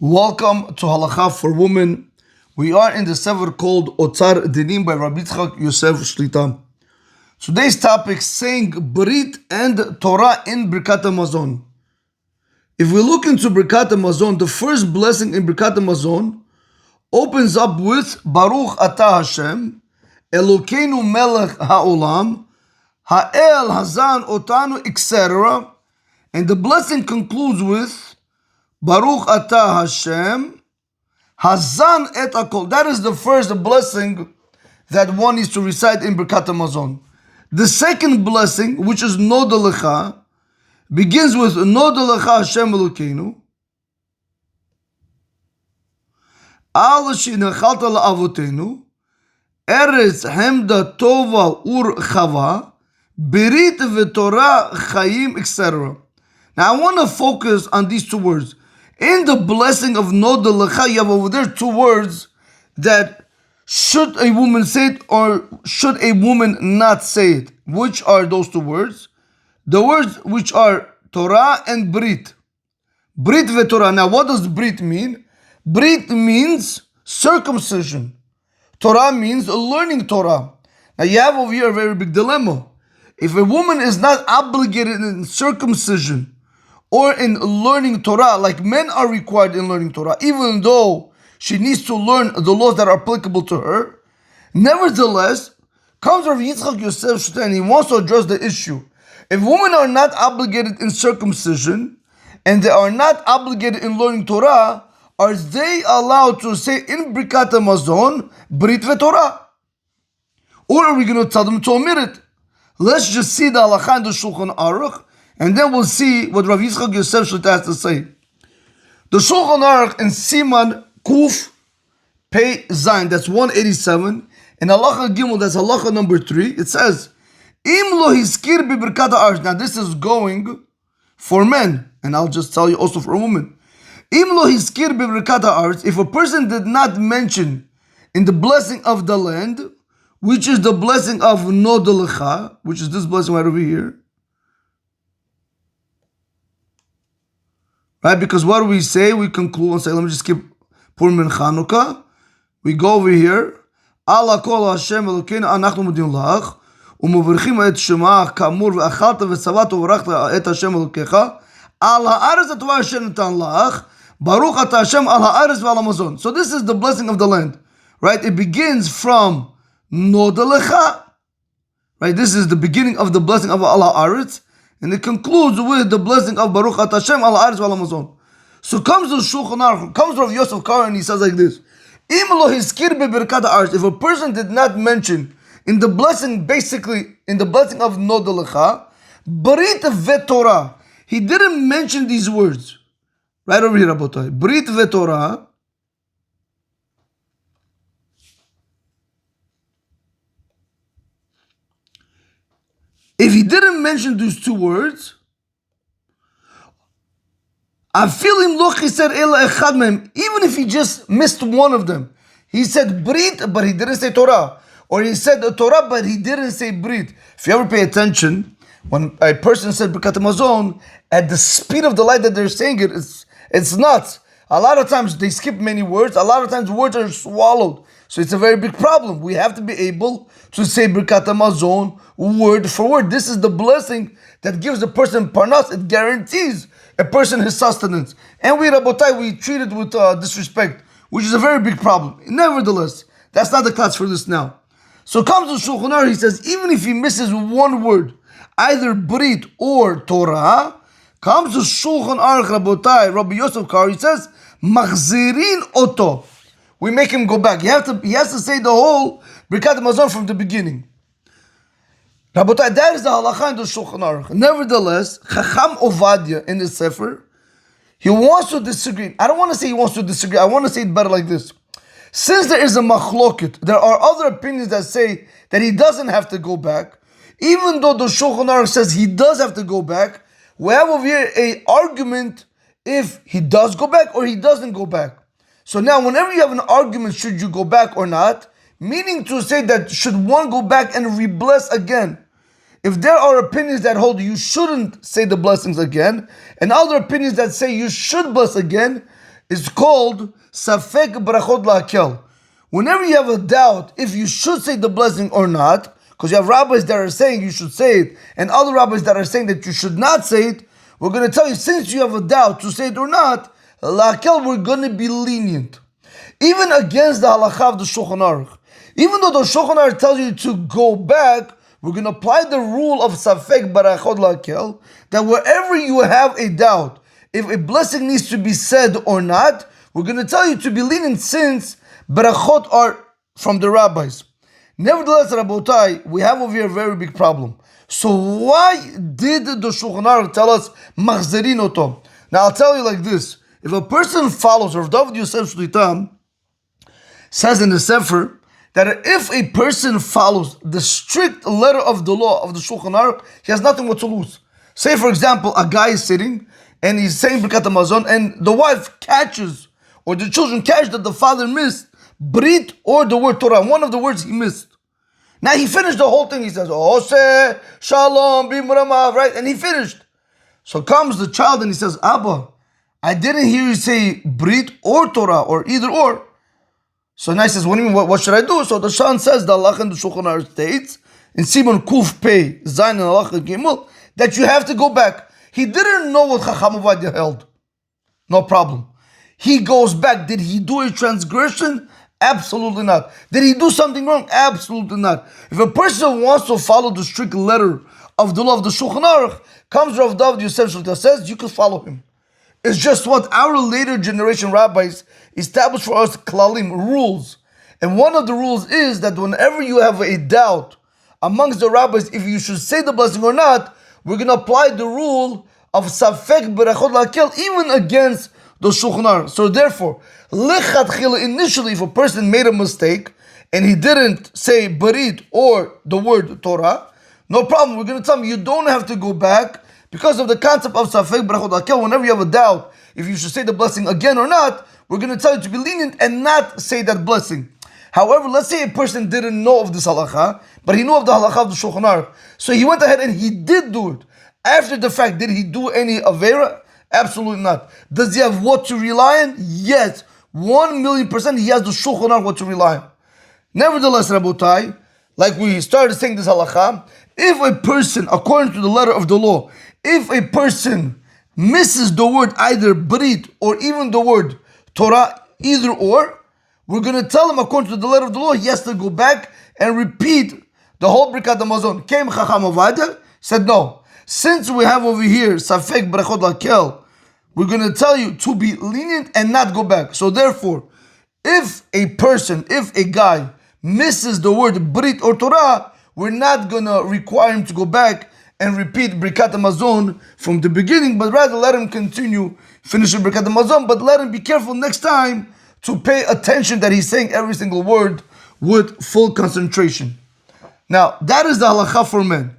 Welcome to Halacha for Women. We are in the sefer called Otzar Dinim by Rabbi Yosef Shlita. Today's topic, saying Brit and Torah in Birkat Hamazon. If we look into Birkat Hamazon, the first blessing in Birkat Hamazon opens up with Baruch Atah Hashem, Elokeinu Melech Ha'olam, Ha'el Hazan Otanu, etc. And the blessing concludes with Baruch Atah Hashem, Hazan et Akol. That is the first blessing that one needs to recite in Birkat Hamazon. The second blessing, which is Noda Lecha, begins with Noda Lecha Hashem Elokeinu, Al Shinachalta La'avotenu, Eretz Hemda Tova Ur Chava, Brit v'Torah Chaim, etc. Now I want to focus on these two words. In the blessing of Noda Lecha, you have over there two words that should a woman say it or should a woman not say it. Which are those two words? The words which are Torah and Brit. Brit v'Torah. Now what does Brit mean? Brit means circumcision. Torah means learning Torah. Now you have over here a very big dilemma. If a woman is not obligated in circumcision or in learning Torah, like men are required in learning Torah, even though she needs to learn the laws that are applicable to her, nevertheless, comes Rav Chaim Igal and he wants to address the issue. If women are not obligated in circumcision and they are not obligated in learning Torah, are they allowed to say in Birkat Hamazon, Brit v'Torah? Or are we going to tell them to omit it? Let's just see the Halacha and the Shulchan Aruch, and then we'll see what Rav Yitzchak Yosef Shlita has to say. The Shulchan Aruch in Siman Kuf Pei Zayin, that's 187, in Halacha Gimel, that's Halacha number 3, it says, Im lo hiskir b'birkat ha'aretz. Now this is going for men, and I'll just tell you also for women. Im lo hiskir b'birkat ha'aretz, if a person did not mention in the blessing of the land, which is the blessing of Noda Lecha, which is this blessing right over here. Right? Because what do we say? We conclude and say, let me just skip Purim and Chanukah. We go over here. Allah kol Hashem Elokeinu anachnu modin lach u'mavrchim et shemach ka'amur ve'achalta ve'savat u'varachta et Hashem Elokecha al ha'aretz atova Hashem natan lach Baruch Atah Hashem al ha'aretz ve'al Hamazon. So this is the blessing of the land. Right? It begins from Noda Lecha. Right? This is the beginning of the blessing of al ha'aretz. And it concludes with the blessing of Baruch Atah Hashem al ha'aretz ve'al Hamazon. So comes the Shulchan Aruch, comes Rav Yosef Kar, and he says like this: Im lo hiskir b'birkat ha'aretz. If a person did not mention in the blessing, basically in the blessing of Noda Lecha, Brit v'Torah, he didn't mention these words. Right over here, Rabotai. Brit v'Torah. If he didn't mention these two words, I feel him look, he said, even if he just missed one of them. He said Brit, but he didn't say Torah. Or he said Torah, but he didn't say Brit. If you ever pay attention, when a person said Birkat Hamazon, at the speed of the light that they're saying it, it's nuts. A lot of times they skip many words. A lot of times words are swallowed. So it's a very big problem. We have to be able to say Birkat Hamazon word for word. This is the blessing that gives the person parnas. It guarantees a person his sustenance. And we, Rabotai, we treat it with disrespect, which is a very big problem. Nevertheless, that's not the class for this now. So comes the Shulchan Aruch, he says, even if he misses one word, either Brit or Torah, comes the Shulchan Aruch, Rabotai, Rabbi Yosef Kar, he says, Machzirin Oto. We make him go back. He has to say the whole Birkat Hamazon from the beginning. Rabotai, that is the Halacha in the Shulchan Aruch. Nevertheless, Chacham Ovadia in the Sefer, he wants to disagree. I don't want to say he wants to disagree. I want to say it better like this. Since there is a machloket, there are other opinions that say that he doesn't have to go back. Even though the Shulchan Aruch says he does have to go back, we have over here an argument if he does go back or he doesn't go back. So now whenever you have an argument, should you go back or not, meaning to say that should one go back and re-bless again? If there are opinions that hold you shouldn't say the blessings again, and other opinions that say you should bless again, is called Safek Brachot La'akel. Whenever you have a doubt if you should say the blessing or not, because you have rabbis that are saying you should say it, and other rabbis that are saying that you should not say it, we're going to tell you, since you have a doubt to say it or not, La'akel, we're going to be lenient. Even against the halacha of the Shulchan Aruch. Even though the Shulchan Aruch tells you to go back, we're going to apply the rule of Safek Brachot La'akel, that wherever you have a doubt, if a blessing needs to be said or not, we're going to tell you to be lenient since Brachot are from the rabbis. Nevertheless, Rabotai, we have over here a very big problem. So why did the Shulchan Aruch tell us Machzerin Oto? Now I'll tell you like this. If a person follows, Rav David Yosef Shlitam says in the Sefer, that if a person follows the strict letter of the law of the Shulchan Aruch, he has nothing what to lose. Say for example, a guy is sitting and he's saying Birkat Hamazon, and the wife catches, or the children catch that the father missed Brit or the word Torah, one of the words he missed. Now he finished the whole thing. He says, Ose, Shalom, Bimramav, right? And he finished. So comes the child and he says, Abba, I didn't hear you say Brit or Torah, or either or. So now he says, what do you mean, what should I do? So the Shan says, the Halacha in the Shulchan Aruch states, in Simon Kuf Pei, Zayin and Halacha Gimel, that you have to go back. He didn't know what Chacham Ovadia held. No problem. He goes back. Did he do a transgression? Absolutely not. Did he do something wrong? Absolutely not. If a person wants to follow the strict letter of the law of the Shulchan Aruch, comes Rav David Yosef Shlitam says, you can follow him. It's just what our later generation rabbis established for us klalim, rules. And one of the rules is that whenever you have a doubt amongst the rabbis if you should say the blessing or not, we're going to apply the rule of Safek Brachot La'akel even against the Shulchan Aruch. So therefore, lechatchila, initially if a person made a mistake and he didn't say Brit or the word Torah, no problem. We're going to tell him you don't have to go back because of the concept of Safek Brachot La'akel. Whenever you have a doubt if you should say the blessing again or not, we're going to tell you to be lenient and not say that blessing. However, let's say a person didn't know of this halacha, but he knew of the halacha of the Shulchan Aruch. So he went ahead and he did do it. After the fact, did he do any avera? Absolutely not. Does he have what to rely on? Yes. 1,000,000% he has the Shulchan Aruch what to rely on. Nevertheless, Rabotai, like we started saying this halacha, if a person, according to the letter of the law, if a person misses the word either Brit or even the word Torah, either or, we're going to tell him according to the letter of the law, he has to go back and repeat the whole Birkat Hamazon. Came Chacham Ovadia, said no. Since we have over here Safek Brachot La'akel, we're going to tell you to be lenient and not go back. So therefore, if a guy misses the word Brit or Torah, we're not going to require him to go back and repeat Birkat Hamazon from the beginning, but rather let him continue finishing Birkat Hamazon, but let him be careful next time to pay attention that he's saying every single word with full concentration. Now, that is the halacha for men.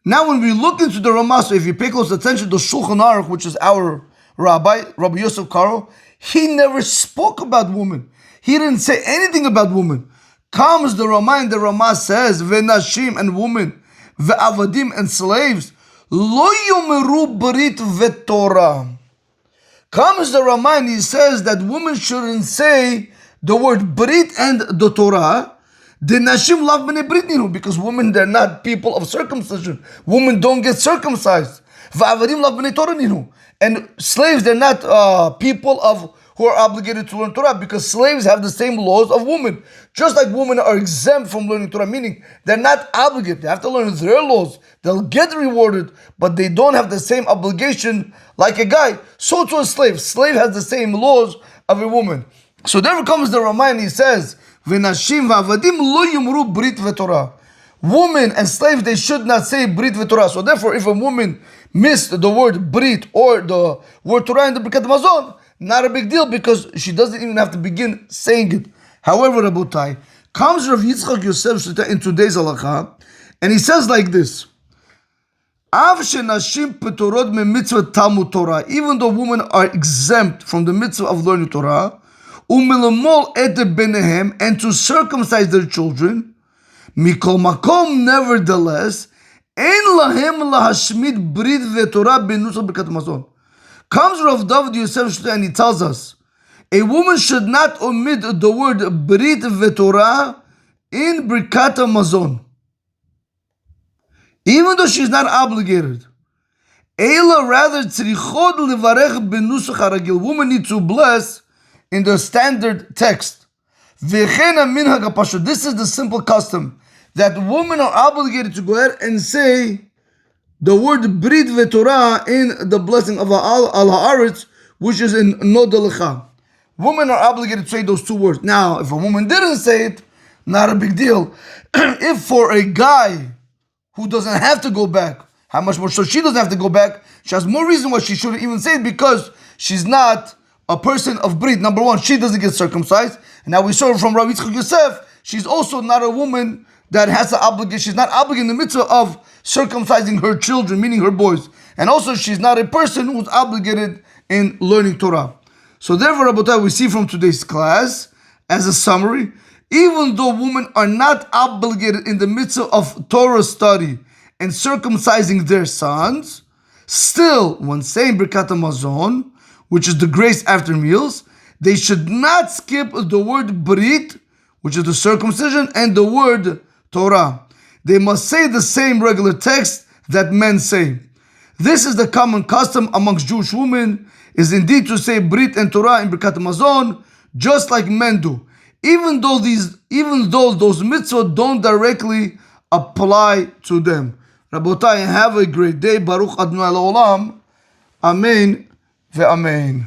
Now, when we look into the Ramah, so if you pay close attention to Shulchan Aruch, which is our rabbi, Rabbi Yosef Karo, he never spoke about women. He didn't say anything about women. Comes the Ramah, and the Ramah says, Ve'nashim, and women, Ve'avadim, and slaves, Lo yomeru Brit ve'Torah. Comes the Ramah, and he says that women shouldn't say the word Brit and the Torah. The Nashim lav b'nei Brit ninu, because women, they're not people of circumcision. Women don't get circumcised. V'avadim lav b'nei Torah ninu. And slaves, they're not people of who are obligated to learn Torah, because slaves have the same laws of women. Just like women are exempt from learning Torah, meaning they're not obligated. They have to learn their laws. They'll get rewarded, but they don't have the same obligation like a guy. So to a slave. Slave has the same laws of a woman. So there comes the Ramah, and he says, V'nashim v'avadim lo yumru Brit v'Torah. Women and slaves, they should not say Brit v'Torah. So therefore, if a woman missed the word Brit or the word Torah in the Birkat Hamazon, not a big deal, because she doesn't even have to begin saying it. However, Rabotai, comes Rav Yitzchak Yosef Shlitam in today's halacha, and he says like this: Av shenashim petorot me mitzvah Talmud Torah, even though women are exempt from the mitzvah of learning Torah, u'melamol et benehem, and to circumcise their children, mikol makom, nevertheless, ein lahem lahashmid Brit ve'Torah benusach Birkat Hamazon. Comes Rav David Yosef and he tells us, a woman should not omit the word Brit v'Torah in Birkat Hamazon, even though she's not obligated. Ela rather tzrichod levarech benusach haragil. Woman needs to bless in the standard text. V'chena minhag hapashut. This is the simple custom that women are obligated to go ahead and say the word Brit v'Torah in the blessing of al haaretz, which is in Nod Lecha. Women are obligated to say those two words. Now, if a woman didn't say it, not a big deal. If for a guy who doesn't have to go back, how much more so she doesn't have to go back, she has more reason why she shouldn't even say it, because she's not a person of Brit. Number one, she doesn't get circumcised. And now we saw from Rav Yitzchak Yosef, she's also not a woman that has the obligation. She's not obligated in the mitzvah of circumcising her children, meaning her boys. And also she's not a person who's obligated in learning Torah. So therefore, Rabotai, we see from today's class, as a summary, even though women are not obligated in the mitzvah of Torah study and circumcising their sons, still, when saying Birkat Hamazon, which is the grace after meals, they should not skip the word Brit, which is the circumcision, and the word Torah. They must say the same regular text that men say. This is the common custom amongst Jewish women, is indeed to say Brit and Torah in Birkat Hamazon, just like men do, even though those mitzvot don't directly apply to them. Rabotai, have a great day. Baruch Adonai L'olam. Amen ve'amen.